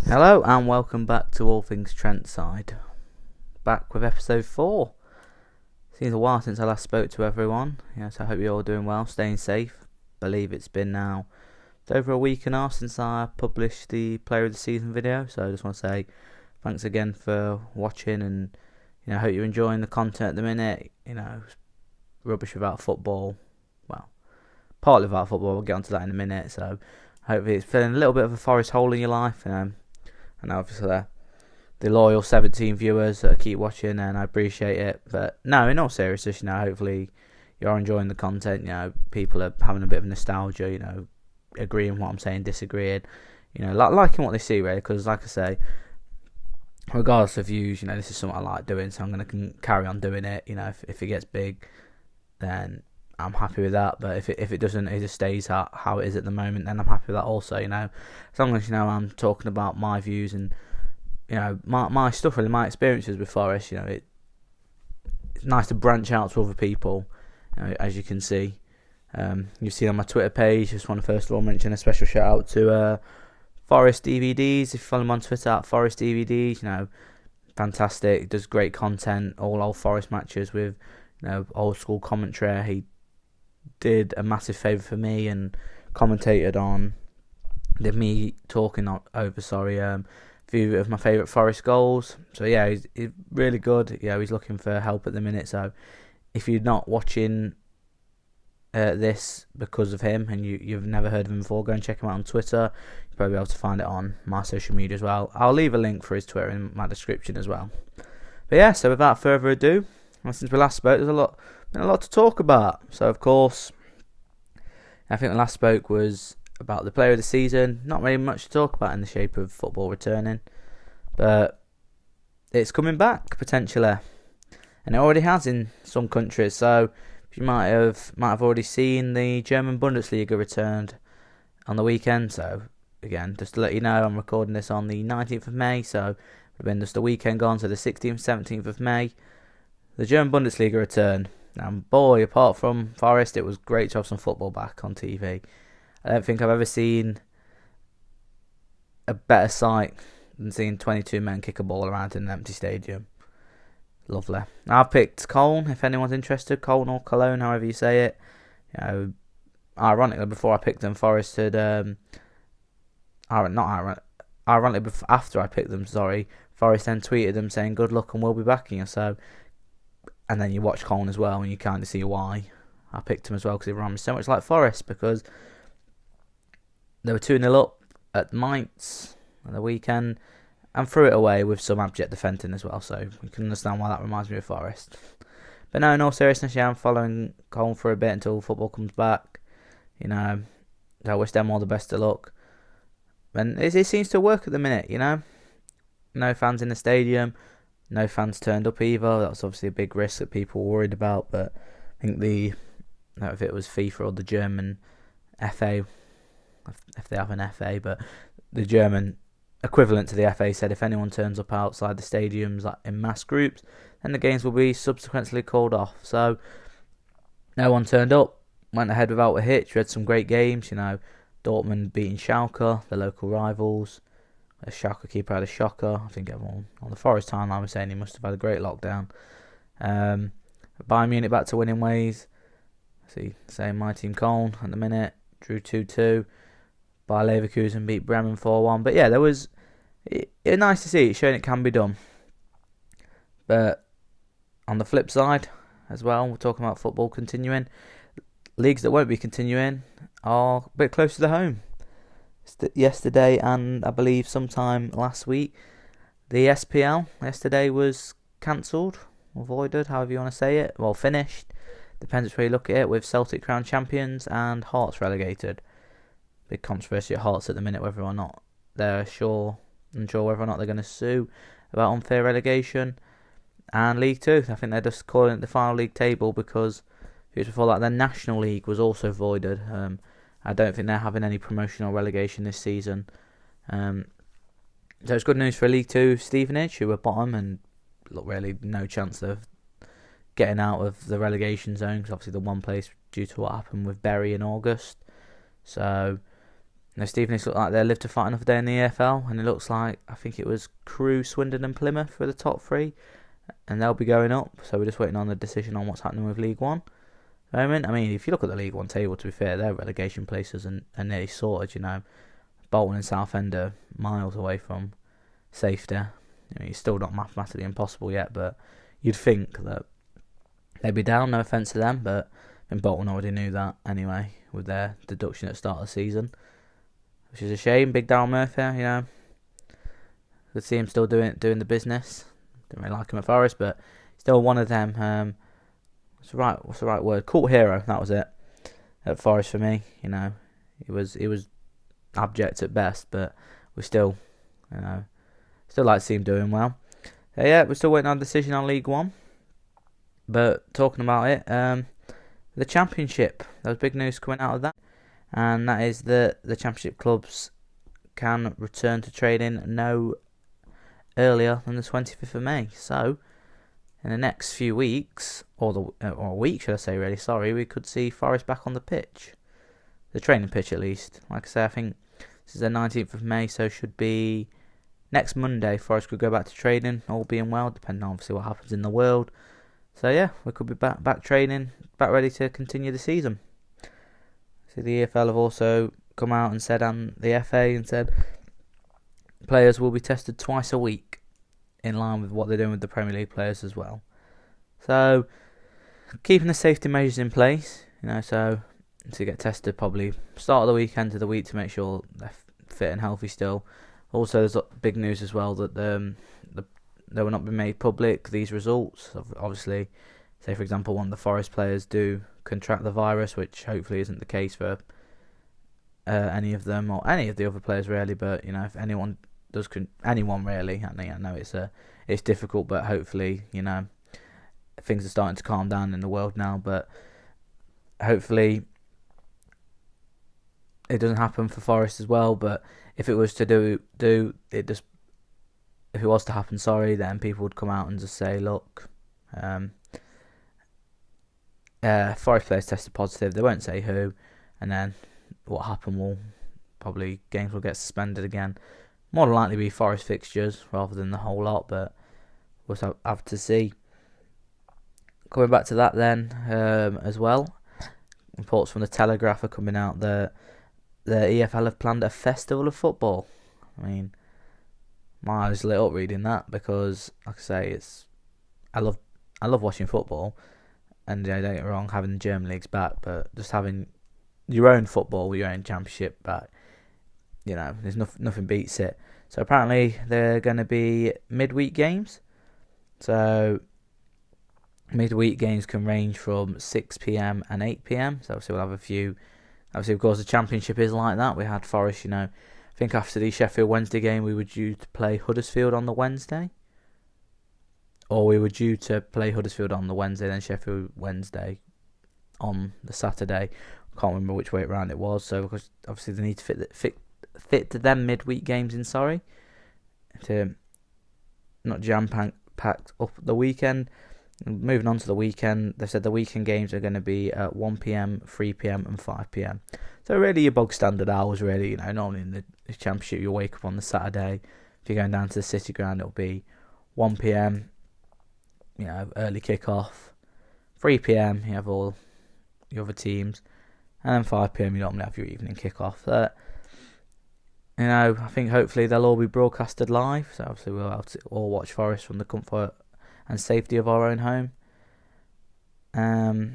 Hello and welcome back to All Things Trentside. Back with episode 4. Seems a while since I last spoke to everyone. Yes, I hope you're all doing well, staying safe. Believe it's been now over a week and a half since I published the Player of the Season video. So I just want to say thanks again for watching, and I hope you're enjoying the content at the minute. Rubbish without football. Well, partly without football. We'll get onto that in a minute. So hopefully it's filling a little bit of a forest hole in your life. And obviously the loyal 17 viewers that keep watching, and I appreciate it. But no, in all seriousness, hopefully you're enjoying the content. People are having a bit of nostalgia, agreeing with what I'm saying, disagreeing, liking what they see, really. Because like I say, regardless of views, this is something I like doing, so I'm going to carry on doing it. If it gets big, then I'm happy with that. But if it doesn't, it just stays how it is at the moment, then I'm happy with that also. As long as I'm talking about my views and my stuff, really, my experiences with Forest. It's nice to branch out to other people. As you can see, you've seen on my Twitter page. Just want to first of all mention a special shout out to Forest DVDs. If you follow him on Twitter at Forest DVDs, fantastic. Does great content, all old Forest matches with old school commentary. He did a massive favour for me and commentated on me talking over a few of my favourite Forest goals. So yeah, he's really good. He's looking for help at the minute. So if you're not watching this because of him and you've never heard of him before, go and check him out on Twitter. You'll probably be able to find it on my social media as well. I'll leave a link for his Twitter in my description as well. But yeah, so without further ado, since we last spoke, there's been a lot to talk about. So of course, I think the last spoke was about the Player of the Season. Not really much to talk about in the shape of football returning, but it's coming back potentially, and it already has in some countries. So you might have already seen the German Bundesliga returned on the weekend. So again, just to let you know, I'm recording this on the 19th of May. So we've been just a weekend gone, so the 16th, 17th of May. The German Bundesliga returned. And boy, apart from Forest, it was great to have some football back on TV. I don't think I've ever seen a better sight than seeing 22 men kick a ball around in an empty stadium. Lovely. I've picked Cologne, if anyone's interested. Cologne or Cologne, however you say it. Ironically, before I picked them, Forest had... Ironically, after I picked them, Forest then tweeted them saying, "Good luck and we'll be backing you." So... And then you watch Cologne as well, and you kind of see why I picked them as well, because it ran me so much like Forest, because they were 2-0 up at Mainz on the weekend and threw it away with some abject defending as well. So you can understand why that reminds me of Forest. But no, in all seriousness, I'm following Cologne for a bit until football comes back. I wish them all the best of luck. And it seems to work at the minute, No fans in the stadium. No fans turned up either. That's obviously a big risk that people were worried about. But I think if it was FIFA or the German FA, if they have an FA, but the German equivalent to the FA said if anyone turns up outside the stadiums like in mass groups, then the games will be subsequently called off. So no one turned up, went ahead without a hitch. We had some great games. Dortmund beating Schalke, the local rivals. A Schalke keeper had a shocker. I think everyone on the Forest timeline was saying he must have had a great lockdown. Bayern Munich back to winning ways. Same my team Cologne at the minute. Drew 2-2. Bayer Leverkusen beat Bremen 4-1. But yeah, it was nice to see. It's showing it can be done. But on the flip side as well, we're talking about football continuing. Leagues that won't be continuing are a bit closer to home. Yesterday and I believe sometime last week, the SPL yesterday was cancelled, avoided, however you want to say it. Well, finished. Depends which way you look at it, with Celtic crowned champions and Hearts relegated. Big controversy at Hearts at the minute, whether or not they're unsure whether or not they're going to sue about unfair relegation. And League 2, I think they're just calling it the final league table because before that, their National League was also voided. I don't think they're having any promotion or relegation this season. So it's good news for League 2 Stevenage, who were bottom and look really no chance of getting out of the relegation zone, because obviously the one place due to what happened with Bury in August. So Stevenage look like they live to fight another day in the EFL, and it looks like, I think it was Crewe, Swindon and Plymouth for the top 3, and they'll be going up, so we're just waiting on the decision on what's happening with League One. I mean, if you look at the League One table, to be fair, their relegation places are nearly sorted, Bolton and Southend are miles away from safety. It's still not mathematically impossible yet, but you'd think that they'd be down, no offence to them, but Bolton already knew that anyway, with their deduction at the start of the season, which is a shame. Big Darryl Murphy, good to see him still doing the business. Didn't really like him at Forest, but still one of them. What's the right word? Cult hero. That was it at Forest for me. He was abject at best, but we still like to see him doing well. We're still waiting on a decision on League One. But talking about it, the Championship. There was big news coming out of that, and that is that the Championship clubs can return to training no earlier than the 25th of May. So, in the next few weeks, or a week should I say really, we could see Forest back on the pitch. The training pitch at least. Like I say, I think this is the 19th of May, so should be next Monday. Forest could go back to training, all being well, depending on obviously what happens in the world. So yeah, we could be back training, back ready to continue the season. So the EFL have also come out and said, and the FA, and said players will be tested twice a week, in line with what they're doing with the Premier League players as well. So keeping the safety measures in place, so to get tested probably start of the weekend to the week to make sure they're fit and healthy still. Also, there's big news as well that they will not be made public, these results. Obviously, say for example one of the Forest players do contract the virus, which hopefully isn't the case for any of them or any of the other players really, but if anyone does, anyone really, I know it's difficult, but hopefully things are starting to calm down in the world now, but hopefully it doesn't happen for Forest as well. But if it was to do it, just if it was to happen, then people would come out and just say, look, Forest players tested positive. They won't say who, and then what happened will probably games will get suspended again. More than likely be Forest fixtures rather than the whole lot, but we'll have to see. Coming back to that then, as well, reports from the Telegraph are coming out that the EFL have planned a festival of football. I mean, my eyes lit up reading that because, like I say, I love watching football, and don't get me wrong, having the German leagues back, but just having your own football, your own championship back, there's nothing beats it. So apparently they're going to be midweek games. So midweek games can range from 6 p.m. and 8 p.m. So obviously we'll have a few. Obviously, of course, the Championship is like that. We had Forest, I think after the Sheffield Wednesday game, we were due to play Huddersfield on the Wednesday. Or we were due to play Huddersfield on the Wednesday, then Sheffield Wednesday on the Saturday. I can't remember which way around it was. So because obviously they need to fit to them midweek games in, to not jam-packed up the weekend. Moving on to the weekend, they've said the weekend games are going to be at 1 p.m, 3 p.m, and 5 p.m. So really your bog standard hours, really. Normally in the Championship, you'll wake up on the Saturday. If you're going down to the City Ground, it'll be 1 p.m, early kick-off. 3 p.m, you have all your other teams. And then 5 p.m, you normally have your evening kick-off. I think hopefully they'll all be broadcasted live. So obviously we'll have to all watch Forest from the comfort and safety of our own home. They're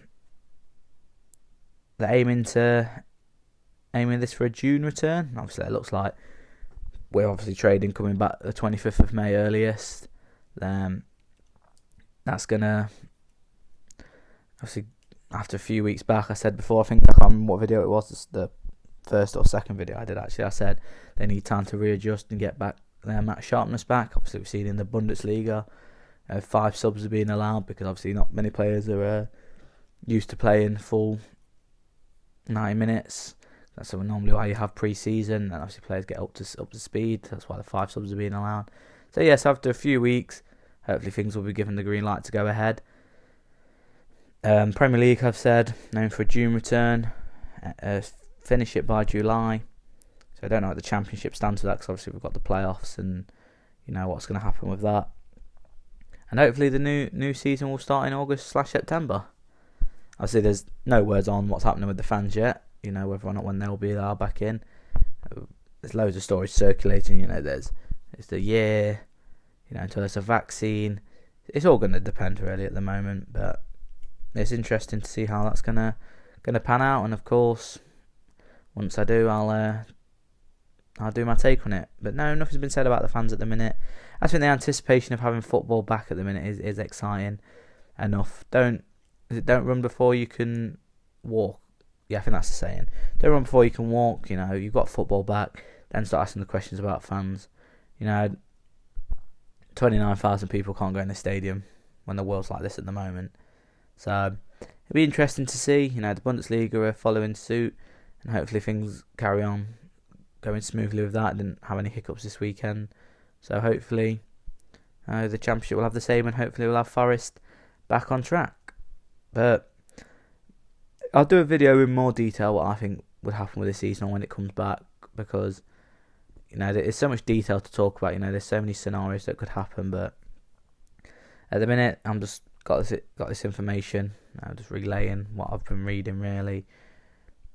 aiming this for a June return. Obviously, it looks like we're obviously trading coming back the 25th of May earliest. That's gonna obviously after a few weeks back. I said before, I can't remember what video it was. It's the first or second video I did actually. I said they need time to readjust and get back their match sharpness back. Obviously, we've seen in the Bundesliga. 5 subs are being allowed because obviously not many players are used to playing full 90 minutes. That's normally why you have pre-season, and obviously players get up to speed. That's why the 5 subs are being allowed. So yes, after a few weeks, hopefully things will be given the green light to go ahead. Premier League have said known for a June return, finish it by July. So I don't know what the Championship stands for that, because obviously we've got the playoffs and you know what's going to happen with that. And hopefully the new season will start in August/September. Obviously there's no words on what's happening with the fans yet, you know, whether or not when they'll be there back in. There's loads of stories circulating, you know, it's the year, you know, until there's a vaccine. It's all going to depend really at the moment, but it's interesting to see how that's gonna pan out. And of course, once I do, I'll do my take on it. But no, nothing's been said about the fans at the minute. I think the anticipation of having football back at the minute is exciting enough. Don't run before you can walk. Yeah, I think that's the saying. Don't run before you can walk. You know, you've got football back, then start asking the questions about fans. You know, 29,000 people can't go in the stadium when the world's like this at the moment. So it'll be interesting to see. You know, the Bundesliga are following suit, and hopefully things carry on going smoothly with that. I didn't have any hiccups this weekend, so hopefully the Championship will have the same, and hopefully we'll have Forest back on track. But I'll do a video in more detail what I think would happen with this season when it comes back, because you know there's so much detail to talk about. You know, there's so many scenarios that could happen, but at the minute I'm just got this information. I'm just relaying what I've been reading. Really,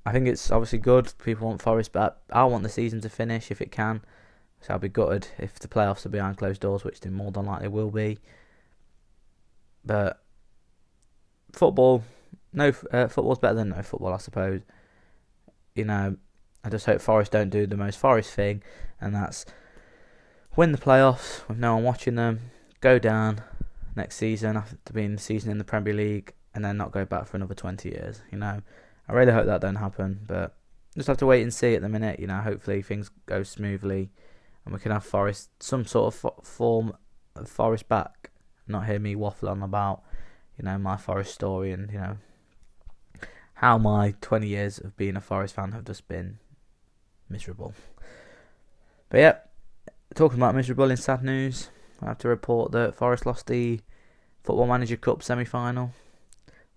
I think it's obviously good. People want Forest, but I want the season to finish if it can. So I'll be gutted if the playoffs are behind closed doors, which they more than likely will be. But football's better than no football, I suppose. You know, I just hope Forest don't do the most Forest thing, and that's win the playoffs with no one watching them, go down next season after being the season in the Premier League, and then not go back for another 20 years. You know, I really hope that don't happen, but just have to wait and see at the minute. You know, hopefully things go smoothly, and we can have Forest, some sort of form of Forest back. Not hear me waffle on about, you know, my Forest story and, you know, how my 20 years of being a Forest fan have just been miserable. But yeah, talking about miserable, in sad news, I have to report that Forest lost the Football Manager Cup semi-final.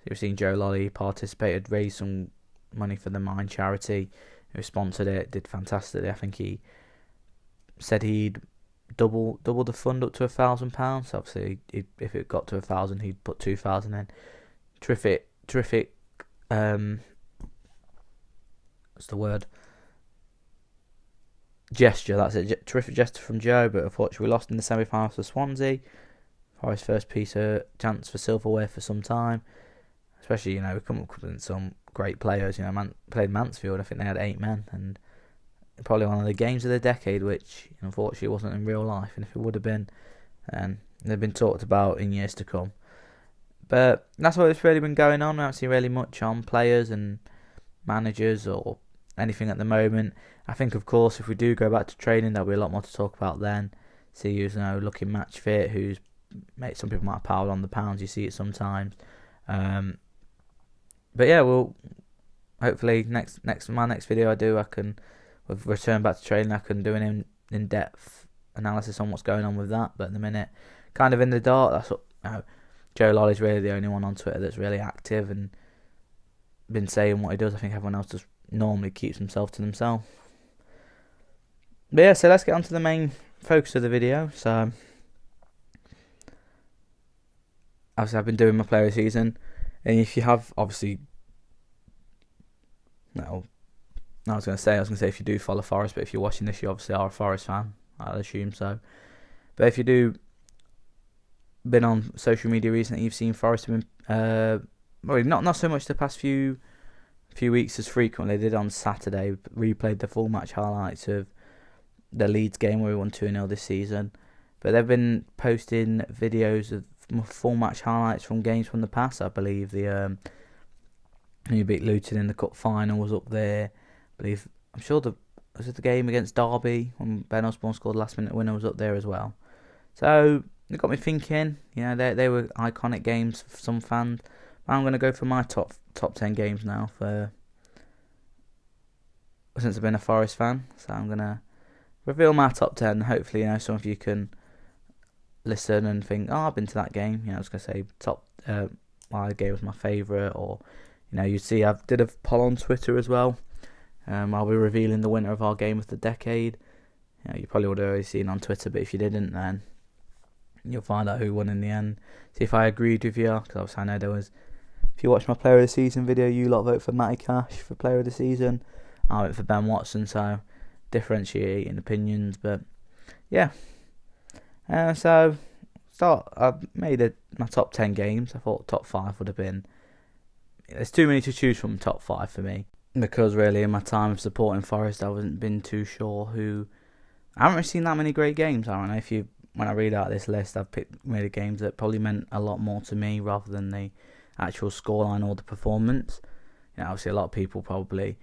You've seen Joe Lolly participated, raised some money for the Mine charity, who sponsored it, did fantastically. I think he said he'd double the fund up to £1,000. So obviously, if it got to 1,000, he'd put 2,000 in. Terrific. What's the word? Gesture. That's it. Terrific gesture from Joe. But unfortunately, we lost in the semi-finals to Swansea. Forest's first piece of chance for silverware for some time. Especially, you know, we come up with some great players. You know, played Mansfield. I think they had 8 men, and probably one of the games of the decade, which unfortunately wasn't in real life. And if it would have been, then they've been talked about in years to come. But that's what's really been going on. I haven't seen really much on players and managers or anything at the moment. I think, of course, if we do go back to training, there'll be a lot more to talk about then. See who's, you know, looking match fit, who's some people might have piled on the pounds. You see it sometimes. But yeah, we'll hopefully my next video I do, I can return back to training. I can do an in-depth analysis on what's going on with that. But at the minute, kind of in the dark. That's what. You know, Joe Lolly's really the only one on Twitter that's really active and been saying what he does. I think everyone else just normally keeps himself to themselves. But yeah, so let's get on to the main focus of the video. So, obviously I've been doing my player of the season, and if you have, obviously, no, I was going to say if you do follow Forest, but if you're watching this, you obviously are a Forest fan. I'll assume so. But if you do been on social media recently, you've seen Forest have been not so much the past few weeks as frequently. They did on Saturday, replayed the full match highlights of the Leeds game where we won 2-0 this season. But they've been posting videos of full match highlights from games from the past. I believe the you beat Luton in the cup final was up there. I'm sure was it the game against Derby when Ben Osborne scored the last minute winner was up there as well. So it got me thinking. You know, they were iconic games for some fans. I'm going to go for my top 10 games now since I've been a Forest fan. So I'm going to reveal my top 10. Hopefully, you know, some of you can listen and think, I've been to that game. You know, I was going to say my game was my favourite, or you know, you see I did a poll on Twitter as well. I'll be revealing the winner of our game of the decade. You probably would have already seen on Twitter, but if you didn't, then you'll find out who won in the end. See if I agreed with you, because obviously I know there was. If you watched my Player of the Season video, you lot vote for Matty Cash for Player of the Season. I went for Ben Watson, so differentiating opinions, but yeah. So I've made my top 10 games. I thought top 5 would have been. There's too many to choose from top 5 for me, because really in my time of supporting Forest, I wasn't been too sure who. I haven't really seen that many great games. I don't know when I read out this list, I've picked maybe games that probably meant a lot more to me rather than the actual scoreline or the performance. Obviously a lot of people probably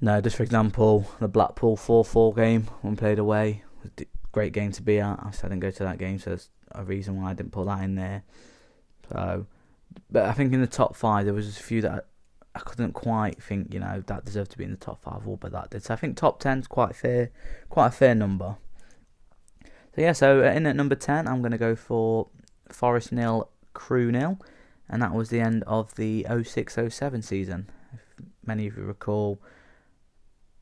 know. Just for example, the Blackpool 4-4 game when played away was a great game to be at. Obviously I didn't go to that game, so there's a reason why I didn't put that in there. So, but I think in the top 5 there was a few that I couldn't quite think, that deserved to be in the top 5, but that did. So I think top 10 is quite a fair number. So yeah, in at number 10, I'm going to go for Forest 0, Crewe 0, and that was the end of the 06-07 season. If many of you recall,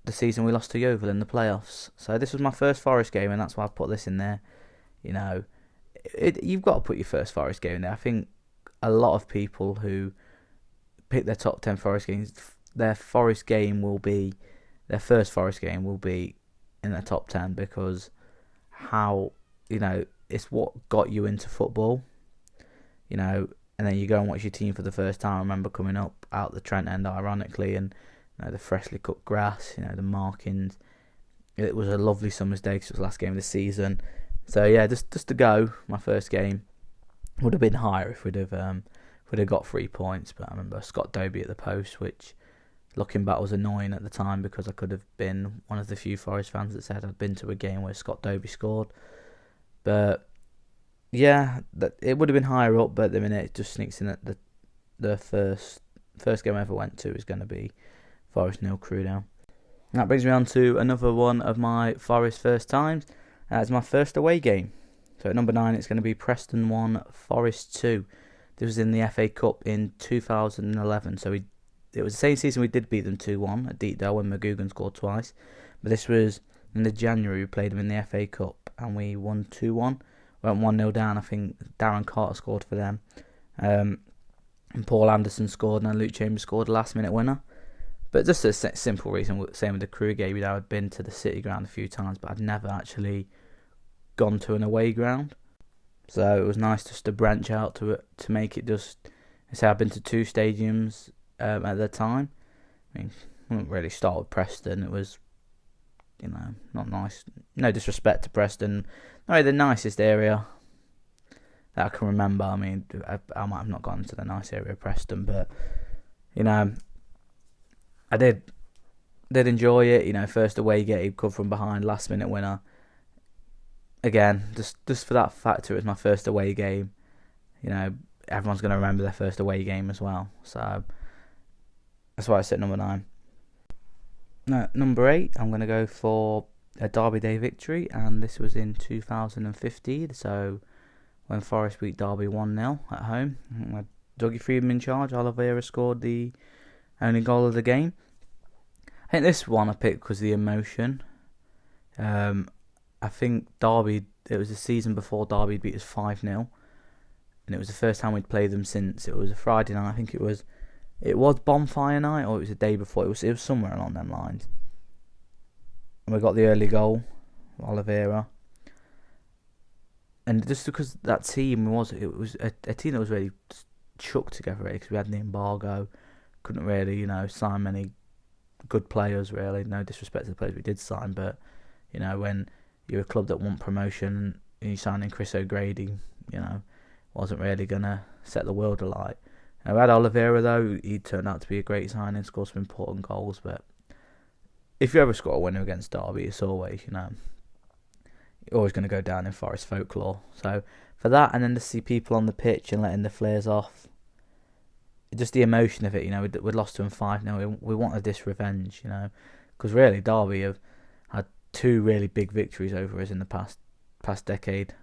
the season we lost to Yeovil in the playoffs. So this was my first Forest game, and that's why I put this in there. You've got to put your first Forest game in there. I think a lot of people who pick their top 10 Forest games, their first Forest game will be in their top 10, because it's what got you into football, and then you go and watch your team for the first time. I remember coming up out the Trent end, ironically, and the freshly cut grass, the markings. It was a lovely summer's day because it was the last game of the season. So yeah, just to go, my first game would have been higher if we'd have got 3 points. But I remember Scott Dobie at the post, which looking back was annoying at the time, because I could have been one of the few Forest fans that said I'd been to a game where Scott Dobie scored. But yeah, it would have been higher up, but at the minute it just sneaks in at the first game I ever went to is going to be Forest 0, Crewe 0. That brings me on to another one of my Forest first times. It's my first away game. So at number 9, it's going to be Preston 1, Forest 2. This was in the FA Cup in 2011. So it was the same season we did beat them 2-1 at Deepdale when McGugan scored twice. But this was in the January we played them in the FA Cup and we won 2-1. Went 1-0 down. I think Darren Carter scored for them. And Paul Anderson scored, and then Luke Chambers scored a last minute winner. But just a simple reason, same with the Crewe game, I'd been to the City ground a few times, but I'd never actually gone to an away ground. So it was nice just to branch out to it, to make it just. I say I've been to 2 stadiums at the time. I mean, I wouldn't really start with Preston. It was, not nice. No disrespect to Preston. No, the nicest area that I can remember. I mean, I might have not gone to the nice area of Preston, but I did enjoy it. First away game, come from behind, last minute winner. Again, just for that factor, it was my first away game. Everyone's going to remember their first away game as well. So that's why I said number 9. Now, number 8, I'm going to go for a Derby Day victory, and this was in 2015. So when Forest beat Derby 1-0 at home, Dougie Freedman in charge. Oliveira scored the only goal of the game. I think this one I picked because of the emotion. I think Derby, it was the season before Derby beat us 5-0, and it was the first time we'd played them since. It was a Friday night. I think it was bonfire night, or it was the day before. It was somewhere along them lines. And we got the early goal, Oliveira. And just because that team was a team that was really chucked together, because we had the embargo, couldn't really sign many good players really. No disrespect to the players we did sign, but when you're a club that want promotion and you signing Chris O'Grady, wasn't really gonna set the world alight. We had Oliveira though. He turned out to be a great signing, scored some important goals. But if you ever score a winner against Derby, it's always you're always going to go down in Forest folklore. So for that, and then to see people on the pitch and letting the flares off, just the emotion of it. We'd lost to them 5-0. We wanted this revenge, because really Derby have had 2 really big victories over us in the past decade.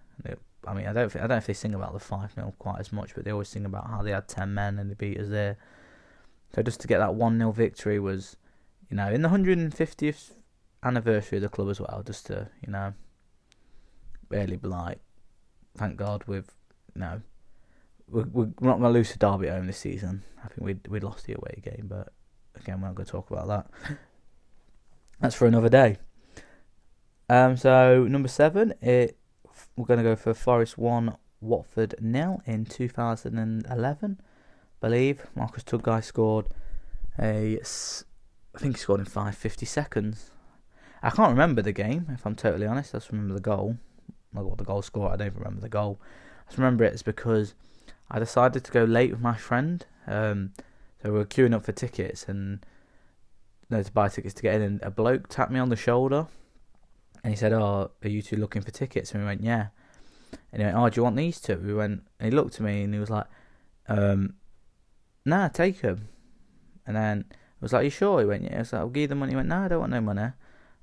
I mean, I don't know if they sing about the 5-0 quite as much, but they always sing about how they had 10 men and they beat us there. So just to get that 1-0 victory was, in the 150th anniversary of the club as well, just to, really be like, thank God we're not going to lose to Derby at home this season. I think we lost the away game, but again, we're not going to talk about that. That's for another day. So number 7, we're going to go for Forest 1, Watford 0 in 2011. I believe Marcus Tudgay scored I think he scored in 5:50 seconds. I can't remember the game, if I'm totally honest. I just remember the goal. Like what the goal scored, I don't even remember the goal. I just remember it's because I decided to go late with my friend. So we were queuing up for tickets and to buy tickets to get in, and a bloke tapped me on the shoulder and he said, "Oh, are you two looking for tickets?" And we went, "Yeah." And he went, "Oh, do you want these two?" We went, and he looked at me and he was like, "Nah, take them." And then I was like, "You sure?" He went, "Yeah." I was like, "I'll give you the money." He went, "No, I don't want no money."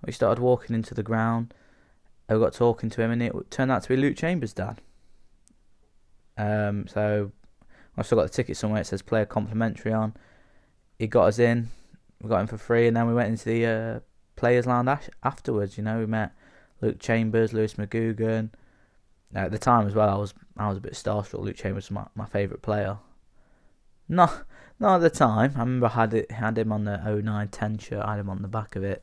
We started walking into the ground. I got talking to him, and it turned out to be Luke Chambers' dad. So I've still got the ticket somewhere. It says player complimentary on. He got us in. We got him for free, and then we went into the players' lounge afterwards. We met Luke Chambers, Lewis McGugan. At the time as well, I was a bit starstruck. Luke Chambers was my favourite player. Not at the time. I remember I had him on the 09-10 shirt. I had him on the back of it.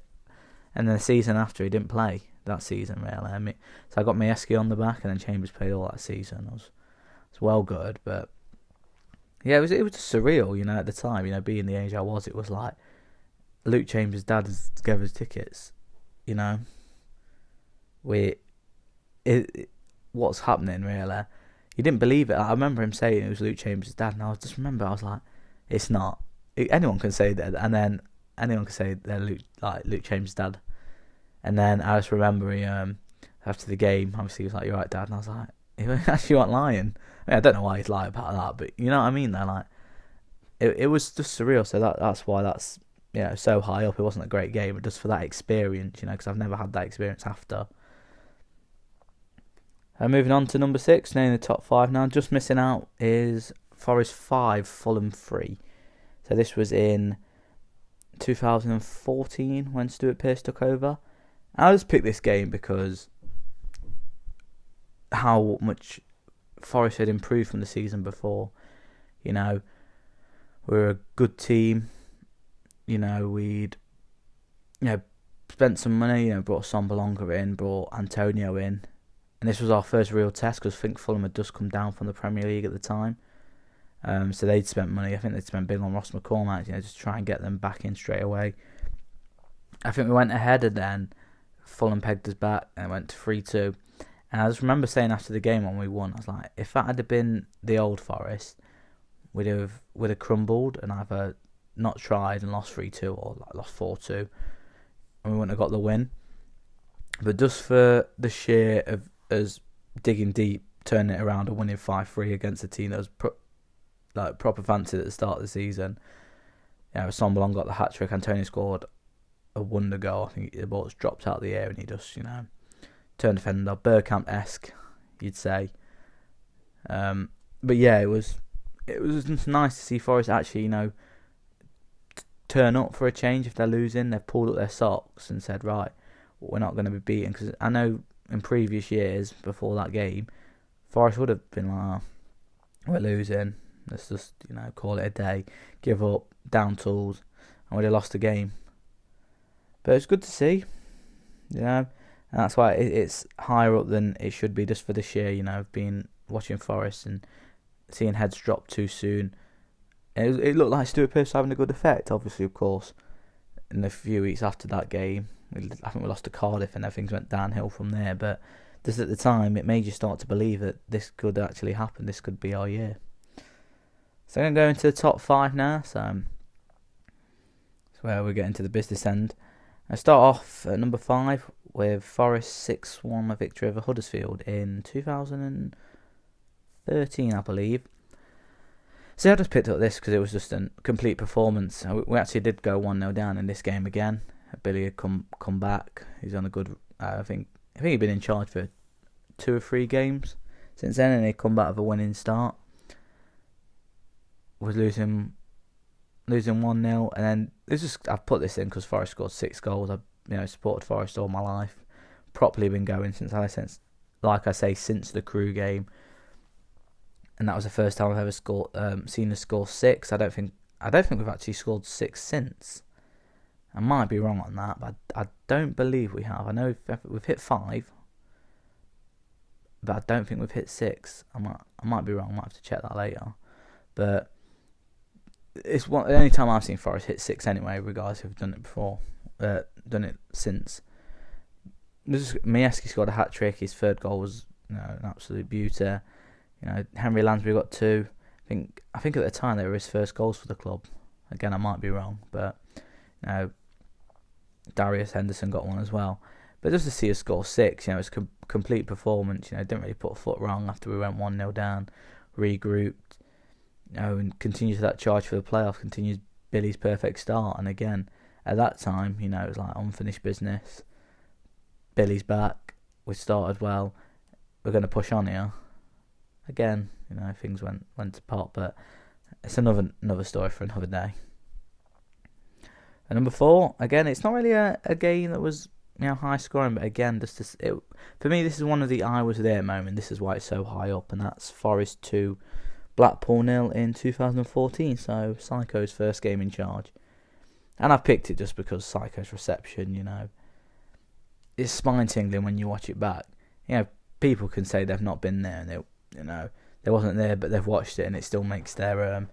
And then the season after, he didn't play that season, really. So I got Miejski on the back, and then Chambers played all that season. It was well good, but yeah, it was just surreal, at the time. Being the age I was, it was like Luke Chambers' dad gave us tickets. What's happening, really? You didn't believe it. I remember him saying it was Luke Chambers' dad, and I was like, it's not. Anyone can say that, and then anyone can say they're Luke Chambers' dad. And then I just remember he, after the game, obviously he was like, "You're right, Dad," and I was like, "He actually wasn't lying." I don't know why he'd lie about that, but you know what I mean. They're like, it was just surreal. So that's why that's so high up. It wasn't a great game, but just for that experience, because I've never had that experience after. Moving on to number 6, now in the top 5 now. Just missing out is Forest 5, Fulham 3. So this was in 2014 when Stuart Pearce took over. I just picked this game because how much Forest had improved from the season before. We're a good team. We'd spent some money. Brought Sombalonga in, brought Antonio in, and this was our first real test because I think Fulham had just come down from the Premier League at the time. So they'd spent money. I think they'd spent big on Ross McCormack, just try and get them back in straight away. I think we went ahead, and then Fulham pegged us back and went to 3-2. And I just remember saying after the game when we won, I was like, if that had been the old Forest, we'd have crumbled and either not tried and lost 3-2 or lost 4-2, and we wouldn't have got the win. But just for the sheer of us digging deep, turning it around and winning 5-3 against a team that was proper fancied at the start of the season. Sombalon got the hat-trick, Antonio scored a wonder goal. I think the ball just dropped out of the air and he just, turned defender, Bergkamp-esque, you'd say. But yeah, it was just nice to see Forest actually, turn up for a change. If they're losing, they've pulled up their socks and said, right, we're not going to be beaten. Because I know in previous years, before that game, Forest would have been like, we're losing, let's just, call it a day, give up, down tools, and we'd have lost the game. But it's good to see, and that's why it's higher up than it should be, just for this year. I've been watching Forest and seeing heads drop too soon. It looked like Stuart Pearce having a good effect, obviously, of course. In the few weeks after that game, I think we lost to Cardiff and everything went downhill from there. But just at the time, it made you start to believe that this could actually happen. This could be our year. So I'm going to go into the top 5 now. So that's where we're getting to the business end. I start off at number 5 with Forest 6-1 victory over Huddersfield in 2013, I believe. So I just picked up this because it was just a complete performance. We actually did go 1-0 down in this game again. Billy had come back. He's on a good. I think he'd been in charge for 2 or 3 games since then, and he'd come back with a winning start. Was losing losing 1-0, and then I've put this in because Forest scored 6 goals. I've supported Forest all my life, properly been going since the Crew game, and that was the first time I've ever seen us score 6. I don't think we've actually scored 6 since. I might be wrong on that, but I don't believe we have. I know we've hit 5, but I don't think we've hit 6. I might be wrong. I might have to check that later. But it's the only time I've seen Forest hit 6 anyway, regardless if we've done it before, done it since. Majewski scored a hat-trick. His third goal was an absolute beauty. Henry Lansbury got 2. I think at the time they were his first goals for the club. Again, I might be wrong, but Darius Henderson got 1 as well. But just to see us score 6, it's a complete performance. Didn't really put a foot wrong after we went 1-0 down, regrouped, and continued that charge for the playoffs. Continued Billy's perfect start, and again at that time, it was like unfinished business. Billy's back. We started well. We're going to push on here. Again, things went to pot, but it's another story for another day. And number 4, again, it's not really a game that was high scoring, but again, for me, this is one of the I was there moment. This is why it's so high up, and that's Forest 2, Blackpool 0 in 2014. So Psycho's first game in charge, and I've picked it just because Psycho's reception, it's spine tingling when you watch it back. People can say they've not been there, and they wasn't there, but they've watched it, and it still makes their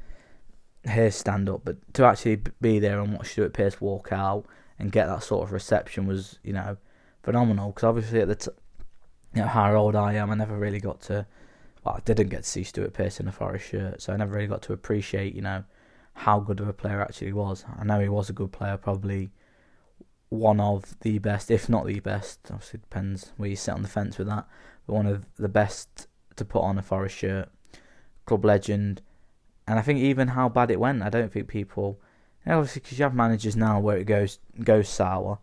hair stand up. But to actually be there and watch Stuart Pearce walk out and get that sort of reception was, phenomenal. Because obviously at how old I am, I never really got to. Well, I didn't get to see Stuart Pearce in a Forest shirt, so I never really got to appreciate, how good of a player actually was. I know he was a good player, probably one of the best, if not the best. Obviously, it depends where you sit on the fence with that. But one of the best to put on a Forest shirt, club legend. And I think even how bad it went, I don't think people, obviously because you have managers now where it goes sour,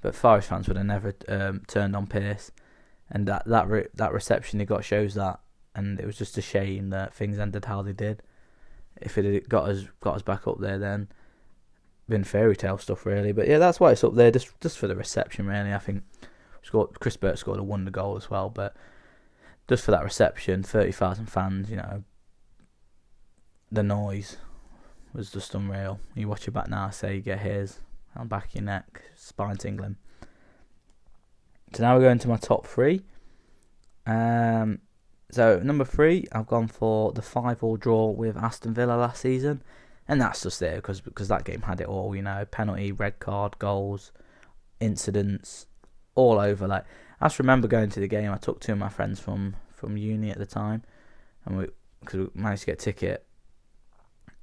but Forest fans would have never turned on Pearce, and that reception he got shows that, and it was just a shame that things ended how they did. If it had got us back up there, then been fairy tale stuff really. But yeah, that's why it's up there, just for the reception really. I think Chris Burt scored a wonder goal as well, but just for that reception, 30,000 fans, the noise was just unreal. You watch it back now, say you get hairs on the back of your neck, spine tingling. So now we're going to my top 3. So number 3, I've gone for the 5-5 draw with Aston Villa last season, and that's just there because that game had it all. Penalty, red card, goals, incidents, all over. Like, I just remember going to the game. I took 2 of my friends from uni at the time, and because we managed to get a ticket,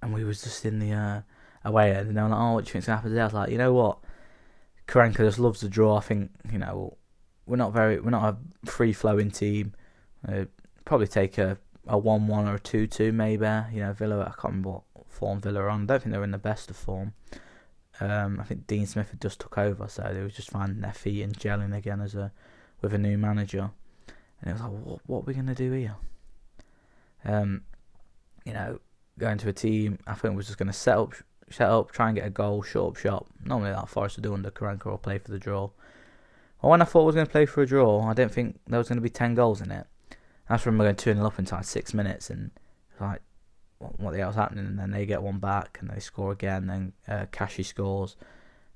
and we was just in the away end, and they were like, "Oh, what do you think's gonna happen today?" I was like, "You know what? Karanka just loves the draw. I think we're not a free flowing team. Probably take a 1-1 or a 2-2 maybe. Villa. I can't remember what form Villa are on. I don't think they were in the best of form. I think Dean Smith had just took over, so they were just finding their feet and gelling again with a new manager. And it was like, what are we gonna do here? Going to a team, I think was just gonna set up, try and get a goal, shut up shop. Normally that Forest would do under Karanka or play for the draw. Well, when I thought I was going to play for a draw, I didn't think there was going to be 10 goals in it. I just remember going 2-0 up inside 6 minutes, and like, what the hell's happening? And then they get one back, and they score again. Then Kashi scores,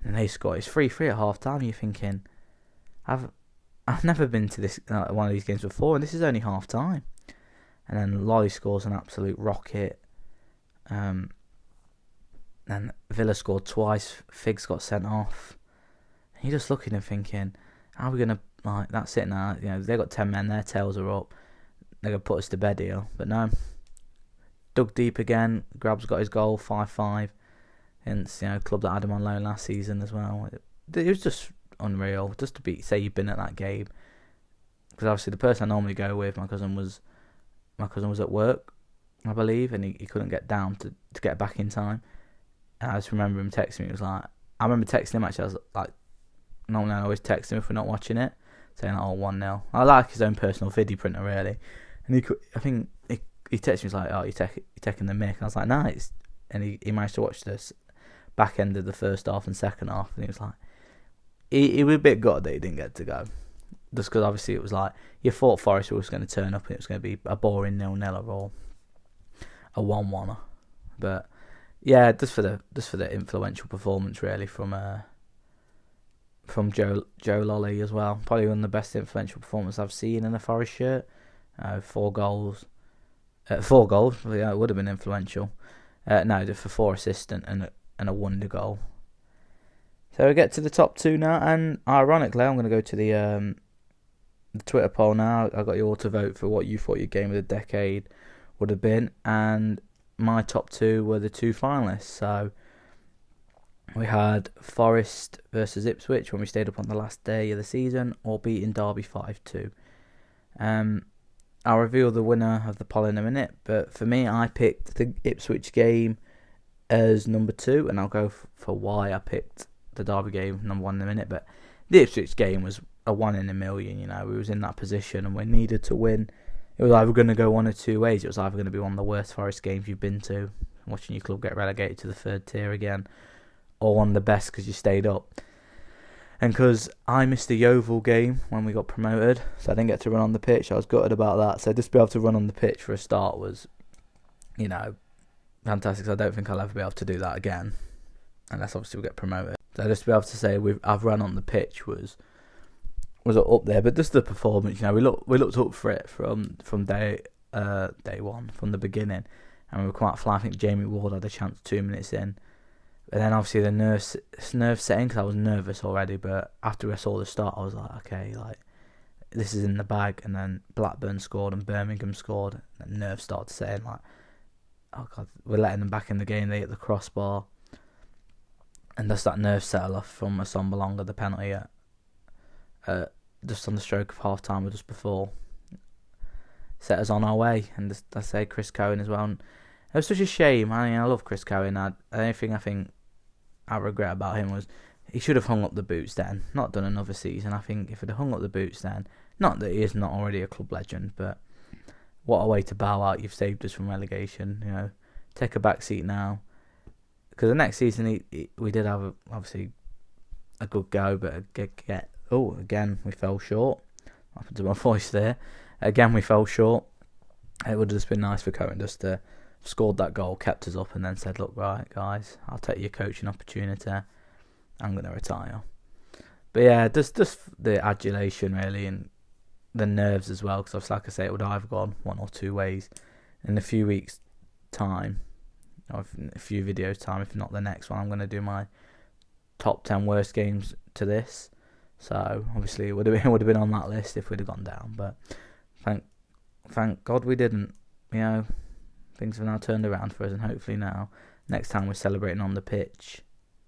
and they score. It's 3-3 at half time. You're thinking, I've never been to this one of these games before, and this is only half time. And then Lolly scores an absolute rocket. Then Villa scored twice. Figs got sent off. And you're just looking and thinking, how are we gonna that's it now? They got 10 men. Their tails are up. They're gonna put us to bed here. But no. Dug deep again. Grab's got his goal, 5-5. And club that had him on loan last season as well. It was just unreal. Just to say you've been at that game, because obviously the person I normally go with, my cousin was at work, I believe, and he couldn't get down to get back in time. And I just remember him texting me. It was like, I remember texting him actually. I was like, normally I always text him if we're not watching it, saying 1-0. I like his own personal video printer really, and I think he texted me, he's like, "Oh, you're taking the mick." I was like, "Nice." And he managed to watch this back end of the first half and second half, and he was like, he was a bit gutted that he didn't get to go, just because obviously it was like you thought Forest was going to turn up and it was going to be a boring 0-0 or a 1-1, but yeah, just for the influential performance really from Joe Lolly as well. Probably one of the best influential performances I've seen in a Forest shirt. 4 goals. 4 goals. Yeah, it would have been influential. No, for 4 assists and a wonder goal. So we get to the top 2 now, and ironically, I'm going to go to the Twitter poll now. I got you all to vote for what you thought your game of the decade would have been, and my top 2 were the 2 finalists. So we had Forest versus Ipswich when we stayed up on the last day of the season, or beating Derby 5-2. I'll reveal the winner of the poll in a minute, but for me, I picked the Ipswich game as number 2, and I'll go for why I picked the Derby game number 1 in a minute. But the Ipswich game was a 1 in a million. We was in that position and we needed to win. It was either going to go one or 2 ways. It was either going to be one of the worst Forest games you've been to, watching your club get relegated to the 3rd tier again, or one of the best because you stayed up. And because I missed the Yeovil game when we got promoted, so I didn't get to run on the pitch, I was gutted about that. So just to be able to run on the pitch for a start was, fantastic. So I don't think I'll ever be able to do that again, unless obviously we get promoted. So just to be able to say I've run on the pitch was up there. But just the performance, we looked up for it from day 1, from the beginning, and we were quite flat. I think Jamie Ward had a chance 2 minutes in. And then obviously the nerves set in because I was nervous already. But after I saw the start, I was like, okay, this is in the bag. And then Blackburn scored and Birmingham scored. And nerves started set in, oh God, we're letting them back in the game. They hit the crossbar. And just that nerve settle off from Assombalonga, the penalty just on the stroke of half time or just before, set us on our way. And just, I say Chris Cohen as well. And it was such a shame. I love Chris Cohen. The only thing I think I regret about him was he should have hung up the boots then, not done another season. I think if he'd have hung up the boots then, not that he is not already a club legend, but what a way to bow out. You've saved us from relegation. Take a back seat now. Because the next season we did have obviously a good go, but again we fell short. What happened to my voice there? Again we fell short. It would have just been nice for Cohen just to scored that goal, kept us up, and then said, "Look, right, guys, I'll take your coaching opportunity. I'm going to retire." But yeah, just the adulation really, and the nerves as well. Because like I say, it would either gone 1 or 2 ways. In a few weeks' time, or a few videos' time, if not the next one, I'm going to do my top 10 worst games to this. So obviously, it would have been on that list if we'd have gone down. But thank God we didn't. Things have now turned around for us, and hopefully now, next time we're celebrating on the pitch,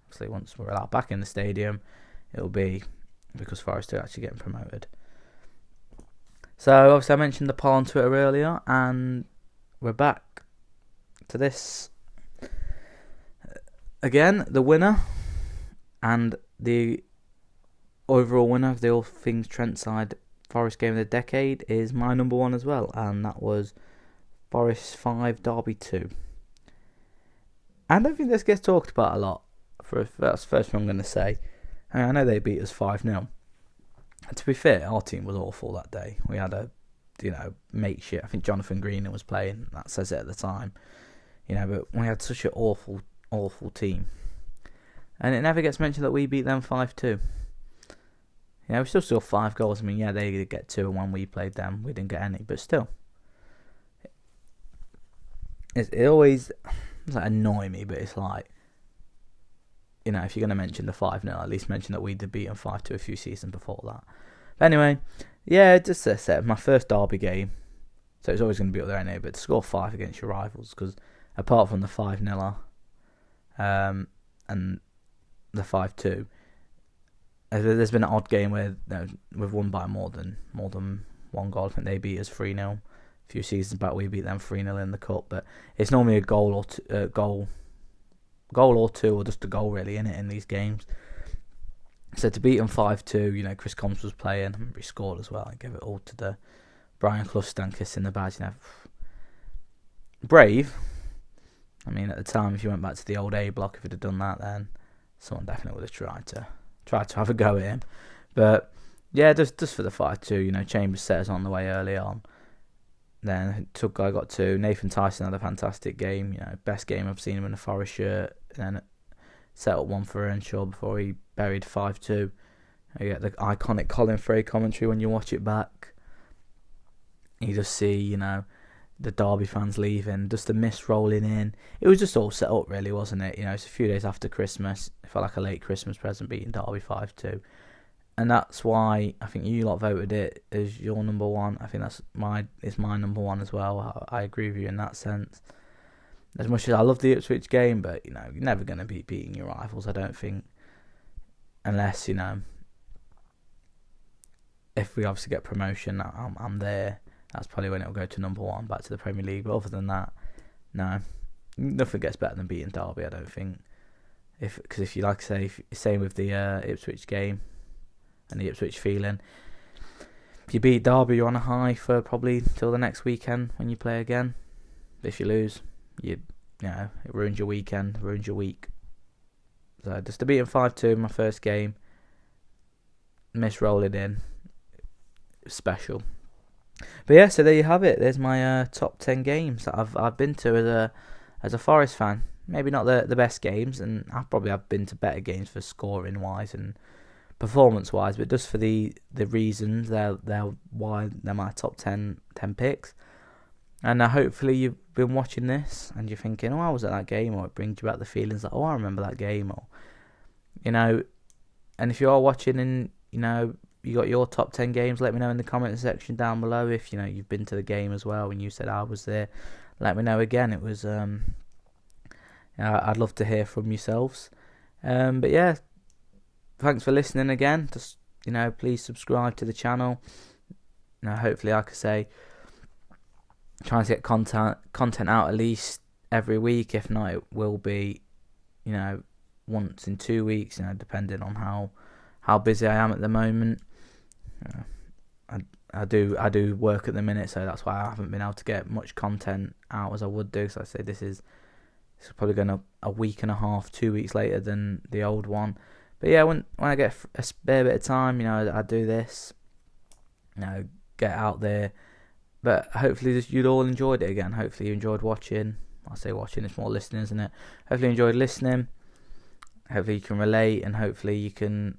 obviously once we're allowed back in the stadium, it'll be because Forest are actually getting promoted. So obviously I mentioned the poll on Twitter earlier, and we're back to this. Again, the winner and the overall winner of the All Things Trentside Forest Game of the Decade is my number 1 as well, and that was Forest 5, Derby 2. I don't think this gets talked about a lot. That's the first thing I'm going to say. I know they beat us 5-0. And to be fair, our team was awful that day. We had a, makeshift. I think Jonathan Greener was playing. That says it at the time. But we had such an awful team. And it never gets mentioned that we beat them 5-2. We still scored 5 goals. I mean, yeah, they did get 2, and when we played them, we didn't get any. But still. It always annoy me, but it's like, if you're going to mention the 5-0, at least mention that we did beat them 5-2 a few seasons before that. But anyway, yeah, just as I said, my first Derby game, so it's always going to be up there anyway, but to score 5 against your rivals, because apart from the 5-0 and the 5-2, there's been an odd game where we've won by more than 1 goal. I think they beat us 3-0. A few seasons back we beat them 3-0 in the cup, but it's normally a goal or two, or just a goal really in these games. So to beat them 5-2, Chris Combs was playing. I remember he scored as well. I gave it all to the Brian Clough stand kiss in the badge. brave. I mean, at the time, if you went back to the old A block, if you'd have done that, then someone definitely would have tried to have a go at him. But yeah, just for the 5-2, Chambers set us on the way early on. Then Tugguy got 2. Nathan Tyson had a fantastic game. Best game I've seen him in a Forest shirt. And then set up one for Earnshaw before he buried 5-2. You get the iconic Colin Frey commentary when you watch it back. You just see, the Derby fans leaving, just the mist rolling in. It was just all set up, really, wasn't it? It's a few days after Christmas. It felt like a late Christmas present beating Derby 5-2. And that's why I think you lot voted it as your number one. I think it's my number one as well. I agree with you in that sense. As much as I love the Ipswich game, but, you're never going to be beating your rivals, I don't think. Unless, if we obviously get promotion, I'm there. That's probably when it'll go to number one, back to the Premier League. But other than that, no. Nothing gets better than beating Derby, I don't think. Because if you like to say, same with the Ipswich game and the Ipswich feeling. If you beat Derby, you're on a high for probably till the next weekend when you play again. If you lose, it ruins your weekend, ruins your week. So just to beat them 5-2 in my first game, miss rolling in, special. But yeah, so there you have it. There's my top 10 games that I've been to as a Forest fan. Maybe not the best games, and I probably have been to better games for scoring wise and performance wise, but just for the reasons they're why they're my top 10 picks. And hopefully you've been watching this and you're thinking, I was at that game, or it brings you back the feelings like, I remember that game, or and if you are watching and you got your top 10 games, let me know in the comment section down below. If you've been to the game as well and you said I was there, let me know again. It was I'd love to hear from yourselves. But yeah, thanks for listening again. Just please subscribe to the channel. Hopefully, like I say, trying to get content out at least every week. If not, it will be once in 2 weeks, depending on how busy I am at the moment. I do work at the minute, so that's why I haven't been able to get much content out as I would do. So I say this is probably going a week and a half, 2 weeks later than the old one. But yeah, when I get a spare bit of time, I do this, get out there. But hopefully you'd all enjoyed it again. Hopefully you enjoyed watching. I say watching, it's more listening, isn't it? Hopefully you enjoyed listening. Hopefully you can relate, and hopefully you can,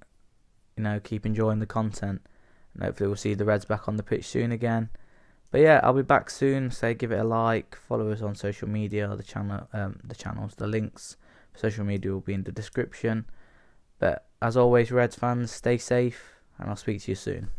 keep enjoying the content. And hopefully we'll see the Reds back on the pitch soon again. But yeah, I'll be back soon. Say give it a like, follow us on social media. The links for social media will be in the description. But as always, Reds fans, stay safe, and I'll speak to you soon.